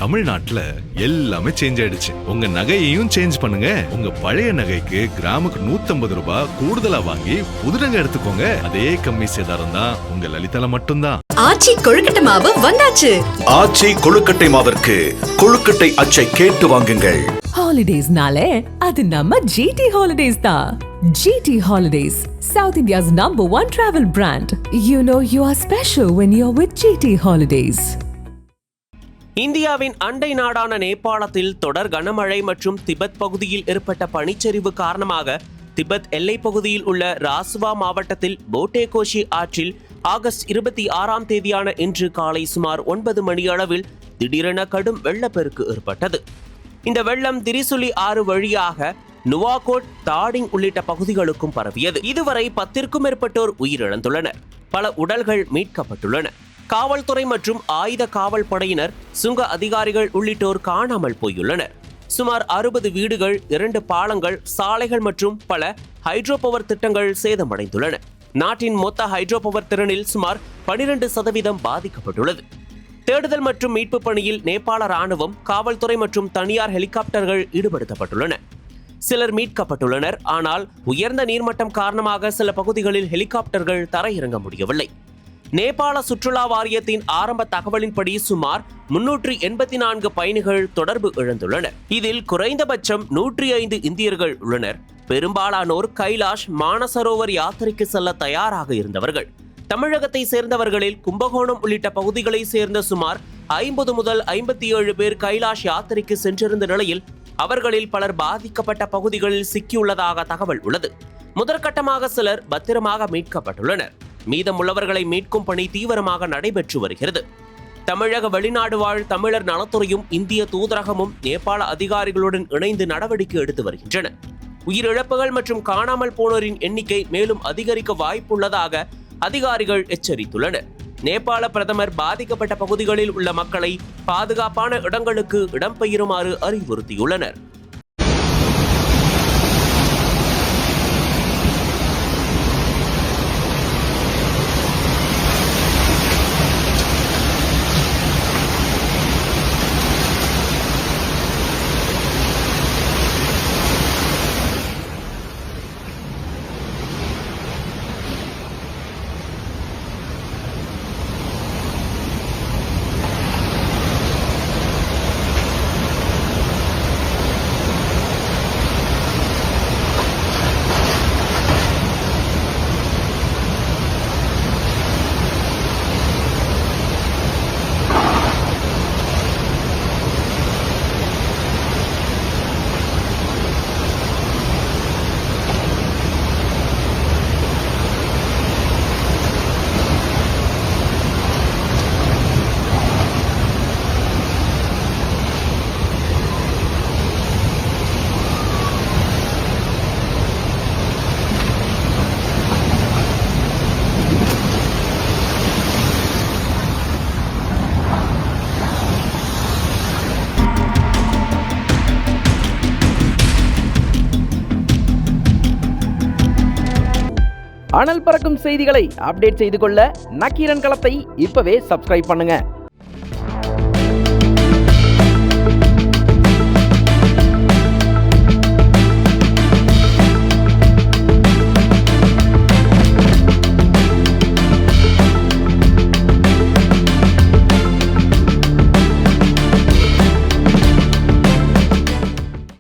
தமிழ்நாட்டுல எல்லாமே சேஞ்ச் ஆயிடுச்சு. உங்க நகையையும் சேஞ்ச் பண்ணுங்க. உங்க பழைய நகைக்கு கிராமுக்கு 150 ரூபாய் கூடுதலா வாங்கி புது நகை எடுத்துக்கோங்க. அதே கம்மி சேதாரம் தான் உங்க லலிதால மட்டும்தான். ஆச்சி கொழுக்கட்டை மாவு வந்தாச்சு. ஆச்சி கொழுக்கட்டை மாவிற்கு கொழுக்கட்டை அச்சை கேட்டு வாங்குங்கள். ஹாலிடேஸ்னாலே அது நம்ம ஜிடி ஹாலிடேஸ் தான். GT Holidays, South India's #1 travel brand. You know you are special when you're with GT Holidays. இந்தியாவின் அண்டை நாடான நேபாளத்தில் தொடர் கனமழை மற்றும் திபெத் பகுதியில் ஏற்பட்ட பனிச்சரிவு காரணமாக திபெத் எல்லைப் பகுதியில் உள்ள ராசுவா மாவட்டத்தில் போட்டேகோஷி ஆற்றில் ஆகஸ்ட் 26ஆம் தேதியான இன்று காலை சுமார் 9 மணி அளவில் திடீரென கடும் வெள்ளப்பெருக்கு ஏற்பட்டது. இந்த வெள்ளம் திரிசுலி ஆறு வழியாக நுவாகோட், தாடிங் உள்ளிட்ட பகுதிகளுக்கும் பரவியது. இதுவரை 10க்கும் மேற்பட்டோர் உயிரிழந்துள்ளனர். பல உடல்கள் மீட்கப்பட்டுள்ளன. காவல்துறை மற்றும் ஆயுத காவல் படையினர், சுங்க அதிகாரிகள் உள்ளிட்டோர் காணாமல் போயுள்ளனர். சுமார் 60 வீடுகள், 2 பாலங்கள், சாலைகள் மற்றும் பல ஹைட்ரோ பவர் திட்டங்கள் சேதமடைந்துள்ளன. நாட்டின் மொத்த ஹைட்ரோ பவர் திறனில் சுமார் 12% பாதிக்கப்பட்டுள்ளது. தேடுதல் மற்றும் மீட்பு பணியில் நேபாள ராணுவம், காவல்துறை மற்றும் தனியார் ஹெலிகாப்டர்கள் ஈடுபடுத்தப்பட்டுள்ளன. சிலர் மீட்கப்பட்டுள்ளனர். ஆனால் உயர்ந்த நீர்மட்டம் காரணமாக சில பகுதிகளில் ஹெலிகாப்டர்கள் தரையிறங்க முடியவில்லை. நேபாள சுற்றுலா வாரியத்தின் ஆரம்ப தகவலின்படி சுமார் 384 பயணிகள் தொடர்பு இழந்துள்ளனர். இதில் குறைந்தபட்சம் 105 இந்தியர்கள் உள்ளனர். பெரும்பாலானோர் கைலாஷ், மானசரோவர் யாத்திரைக்கு செல்ல தயாராக இருந்தவர்கள். தமிழகத்தை சேர்ந்தவர்களில் கும்பகோணம் உள்ளிட்ட பகுதிகளை சேர்ந்த சுமார் 50 முதல் 57 பேர் கைலாஷ் யாத்திரைக்கு சென்றிருந்த நிலையில் அவர்களில் பலர் பாதிக்கப்பட்ட பகுதிகளில் சிக்கியுள்ளதாக தகவல் உள்ளது. முதற்கட்டமாக சிலர் பத்திரமாக மீட்கப்பட்டுள்ளனர். மீதமுள்ளவர்களை மீட்கும் பணி தீவிரமாக நடைபெற்று வருகிறது. தமிழக வெளிநாடு வாழ் தமிழர் நலத்துறையும் இந்திய தூதரகமும் நேபாள அதிகாரிகளுடன் இணைந்து நடவடிக்கை எடுத்து வருகின்றன. உயிரிழப்புகள் மற்றும் காணாமல் போனோரின் எண்ணிக்கை மேலும் அதிகரிக்க வாய்ப்புள்ளதாக அதிகாரிகள் எச்சரித்துள்ளனர். நேபாள பிரதமர் பாதிக்கப்பட்ட பகுதிகளில் உள்ள மக்களை பாதுகாப்பான இடங்களுக்கு இடம்பெயருமாறு அறிவுறுத்தியுள்ளனர். அனல் பறக்கும் செய்திகளை அப்டேட் செய்து கொள்ள நக்கீரன் களத்தை இப்பவே சப்ஸ்கிரைப் பண்ணுங்க.